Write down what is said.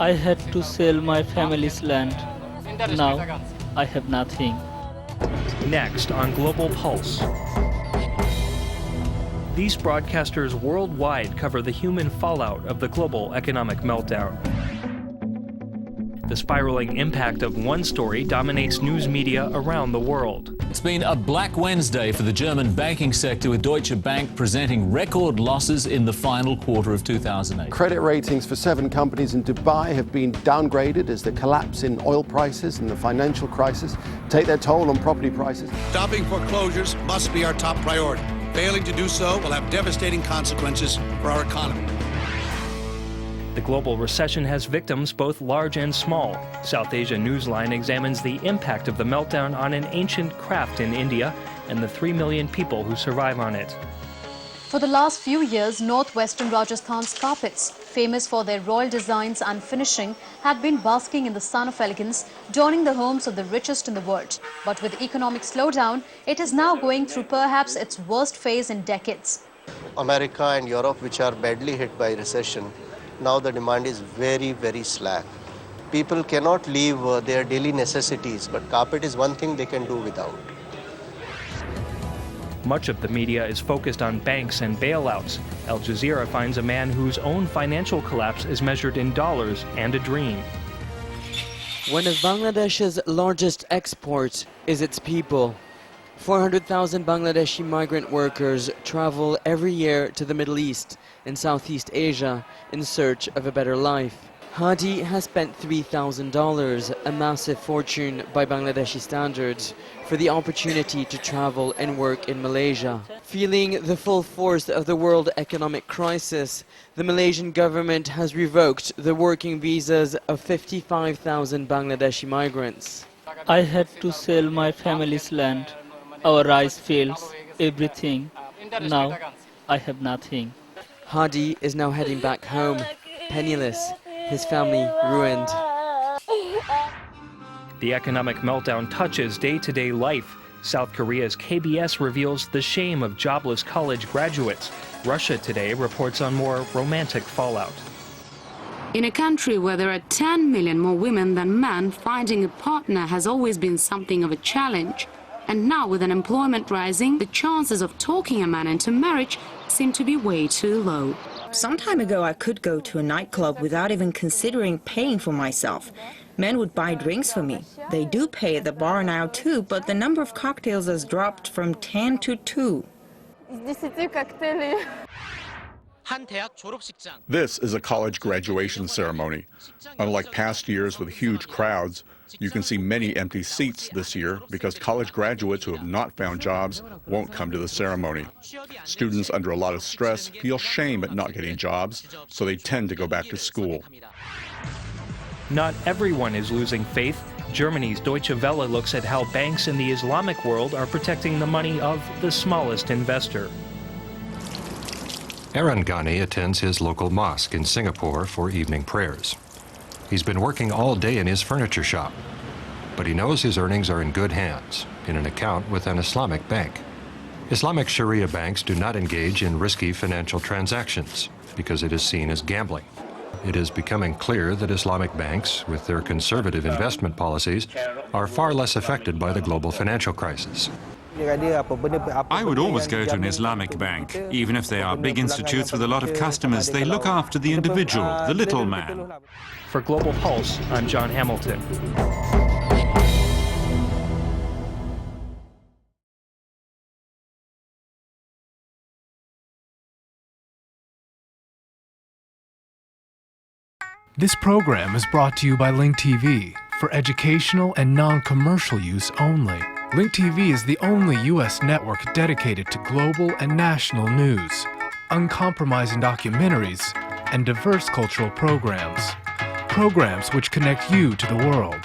I had to sell my family's land. Now I have nothing. Next on Global Pulse. These broadcasters worldwide cover the human fallout of the global economic meltdown. The spiraling impact of one story dominates news media around the world. It's been a black Wednesday for the German banking sector, with Deutsche Bank presenting record losses in the final quarter of 2008. Credit ratings for 7 companies in Dubai have been downgraded as the collapse in oil prices and the financial crisis take their toll on property prices. Stopping foreclosures must be our top priority. Failing to do so will have devastating consequences for our economy. The global recession has victims both large and small. South Asia Newsline examines the impact of the meltdown on an ancient craft in India and the 3 million people who survive on it. For the last few years, northwestern Rajasthan's carpets, famous for their royal designs and finishing, had been basking in the sun of elegance, adorning the homes of the richest in the world. But with economic slowdown, it is now going through perhaps its worst phase in decades. America and Europe, which are badly hit by recession, now the demand is very, very slack. People cannot leave their daily necessities, but carpet is one thing they can do without. Much of the media is focused on banks and bailouts. Al Jazeera finds a man whose own financial collapse is measured in dollars and a dream. One of Bangladesh's largest exports is its people. 400,000 Bangladeshi migrant workers travel every year to the Middle East and Southeast Asia in search of a better life. Hadi has spent $3,000, a massive fortune by Bangladeshi standards, for the opportunity to travel and work in Malaysia. Feeling the full force of the world economic crisis, the Malaysian government has revoked the working visas of 55,000 Bangladeshi migrants. I had to sell my family's land, our rice fields, everything. Now I have nothing. Hadi is now heading back home, penniless, his family ruined. The economic meltdown touches day-to-day life. South Korea's KBS reveals the shame of jobless college graduates. Russia Today reports on more romantic fallout. In a country where there are 10 million more women than men, finding a partner has always been something of a challenge. And now, with unemployment rising, the chances of talking a man into marriage seem to be way too low. Some time ago, I could go to a nightclub without even considering paying for myself. Men would buy drinks for me. They do pay at the bar now too, but the number of cocktails has dropped from 10 to 2. This is a college graduation ceremony. Unlike past years with huge crowds, you can see many empty seats this year because college graduates who have not found jobs won't come to the ceremony. Students under a lot of stress feel shame at not getting jobs, so they tend to go back to school. Not everyone is losing faith. Germany's Deutsche Welle looks at how banks in the Islamic world are protecting the money of the smallest investor. Aaron Ghani attends his local mosque in Singapore for evening prayers. He's been working all day in his furniture shop, but he knows his earnings are in good hands, in an account with an Islamic bank. Islamic Sharia banks do not engage in risky financial transactions because it is seen as gambling. It is becoming clear that Islamic banks, with their conservative investment policies, are far less affected by the global financial crisis. I would always go to an Islamic bank. Even if they are big institutes with a lot of customers, they look after the individual, the little man. For Global Pulse, I'm John Hamilton. This program is brought to you by Link TV for educational and non-commercial use only. Link TV is the only U.S. network dedicated to global and national news, uncompromising documentaries, and diverse cultural programs. Programs which connect you to the world.